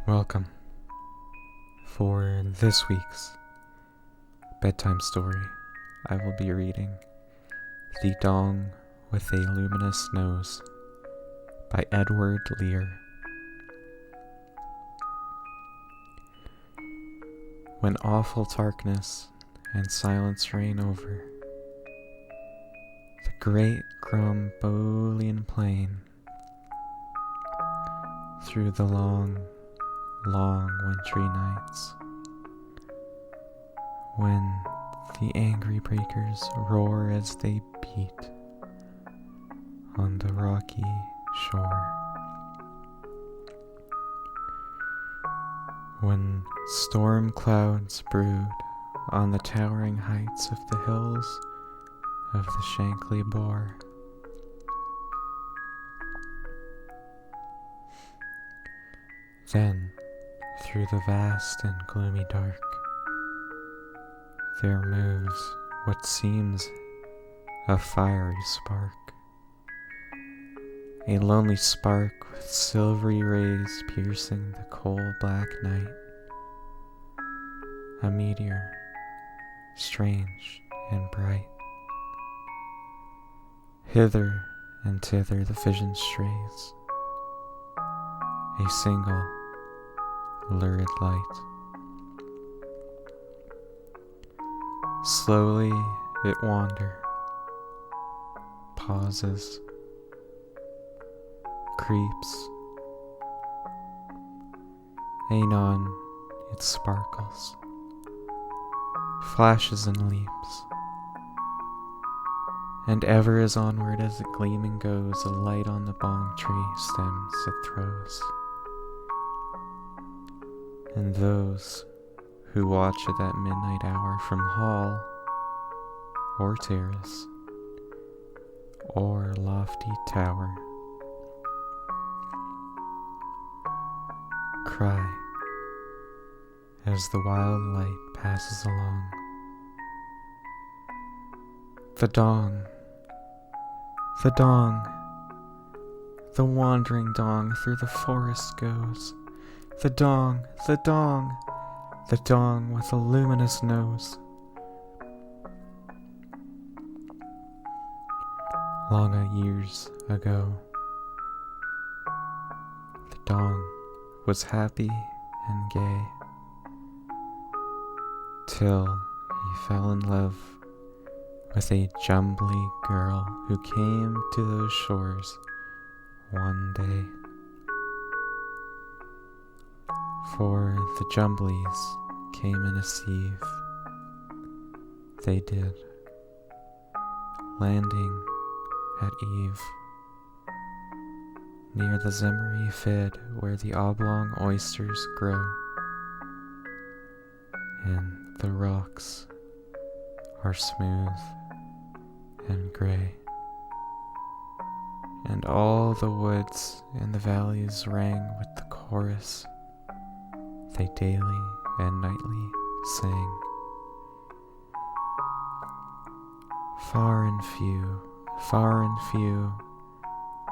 Welcome for this week's bedtime story. I will be reading The Dong with a Luminous Nose by Edward Lear. When awful darkness and silence reign over the great Grombolian plain, through the long wintry nights, when the angry breakers roar as they beat on the rocky shore, when storm clouds brood on the towering heights of the hills of the Shankly Bore, then through the vast and gloomy dark there moves what seems a fiery spark, a lonely spark with silvery rays piercing the coal black night, a meteor strange and bright. Hither and thither the vision strays, a single lurid light. Slowly it wanders, pauses, creeps. Anon it sparkles, flashes and leaps, and ever as onward as it gleaming goes, a light on the bong tree stems it throws. And those who watch at that midnight hour from hall or terrace or lofty tower cry as the wild light passes along. The dong, the dong, the wandering dong through the forest goes. The dong, the dong, the dong with a luminous nose. Long years ago, the dong was happy and gay, till he fell in love with a jumbly girl who came to those shores one day. For the Jumblies came in a sieve, they did, landing at eve, near the Zimmery Fid where the oblong oysters grow, and the rocks are smooth and grey, and all the woods and the valleys rang with the chorus they daily and nightly sang. Far and few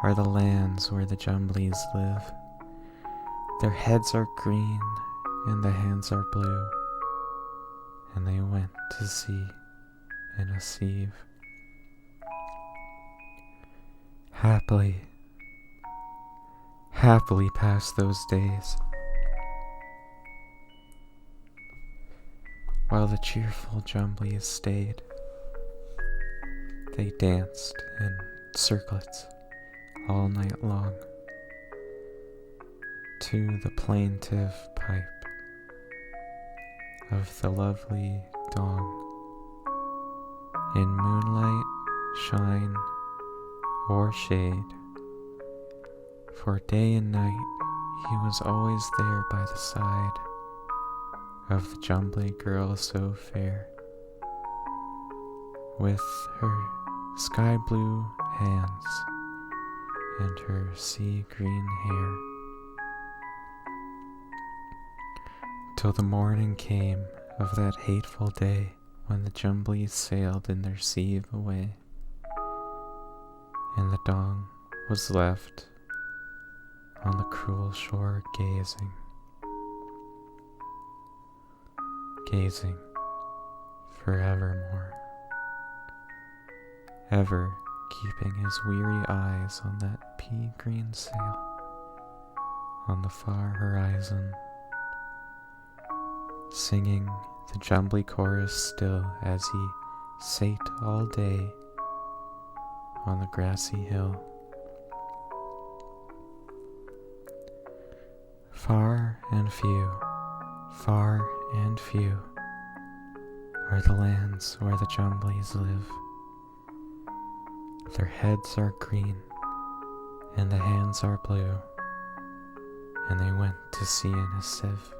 are the lands where the Jumblies live. Their heads are green and the hands are blue, and they went to sea in a sieve. Happily passed those days, while the cheerful Jumblies stayed. They danced in circlets all night long to the plaintive pipe of the lovely dong. In moonlight, shine, or shade, for day and night he was always there by the side of the Jumbly girl so fair, with her sky blue hands and her sea green hair, till the morning came of that hateful day when the Jumblies sailed in their sieve away, and the dong was left on the cruel shore gazing gazing forevermore, ever keeping his weary eyes on that pea-green sail on the far horizon, singing the jumbly chorus still as he sate all day on the grassy hill. Far and few are the lands where the jumblies live. Their heads are green and the hands are blue, and they went to sea in a sieve.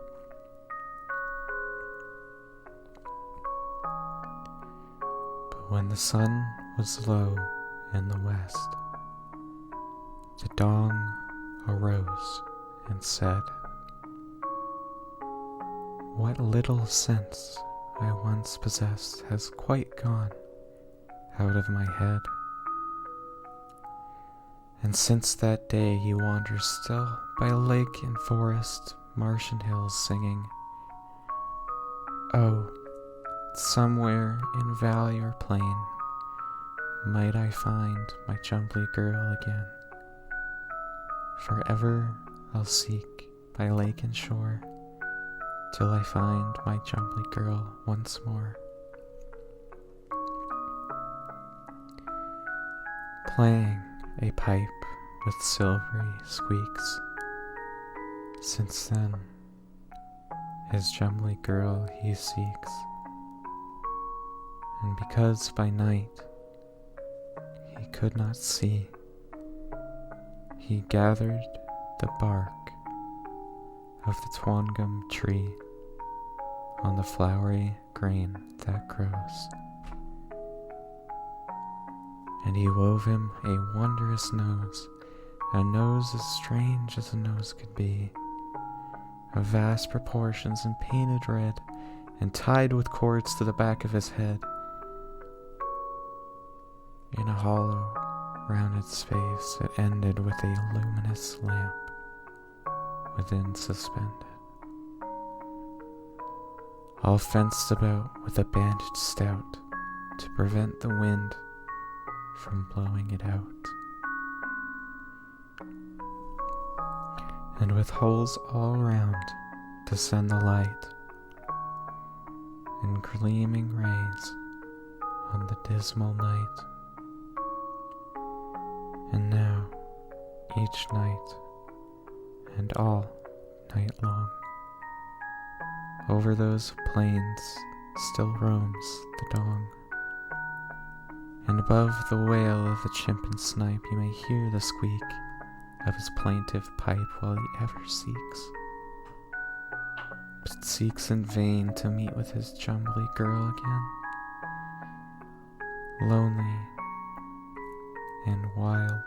But when the sun was low in the west, the dong arose and said, "What little sense I once possessed has quite gone out of my head." And since that day he wanders still by lake and forest, marsh and hills, singing, "Oh, somewhere in valley or plain might I find my jumbly girl again. Forever I'll seek by lake and shore till I find my jumbly girl once more." Playing a pipe with silvery squeaks, since then his jumbly girl he seeks. And because by night he could not see, he gathered the bark of the twangum tree on the flowery grain that grows. And he wove him a wondrous nose, a nose as strange as a nose could be, of vast proportions and painted red, and tied with cords to the back of his head. In a hollow, rounded space it ended with a luminous lamp within suspended, all fenced about with a bandage stout to prevent the wind from blowing it out, and with holes all round to send the light and gleaming rays on the dismal night. And now, each night and all night long, over those plains still roams the dong. And above the wail of the chimp and snipe you may hear the squeak of his plaintive pipe while he ever seeks, but seeks in vain to meet with his jumbly girl again. Lonely and wild,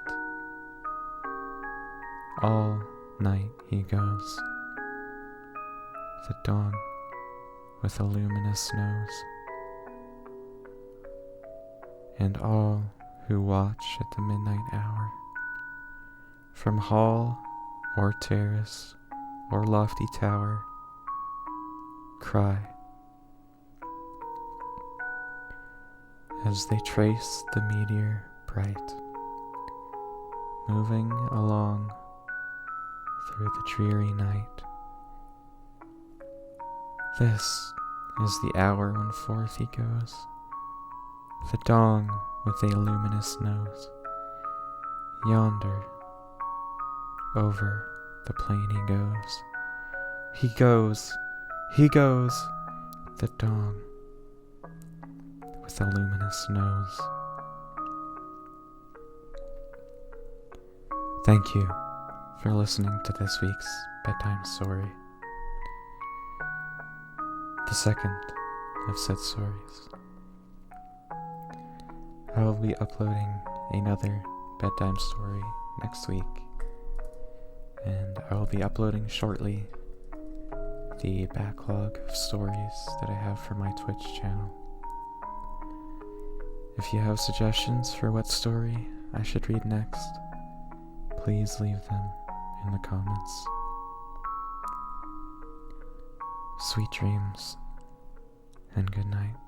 all night he goes, the dong with a luminous nose. And all who watch at the midnight hour, from hall or terrace or lofty tower, cry as they trace the meteor bright, moving along through the dreary night. This is the hour when forth he goes, the dong with a luminous nose. Yonder, over the plain he goes. He goes, the dong with a luminous nose. Thank you for listening to this week's bedtime story, the second of said stories. I will be uploading another bedtime story next week, and I will be uploading shortly the backlog of stories that I have for my Twitch channel. If you have suggestions for what story I should read next, please leave them in the comments. Sweet dreams, and good night.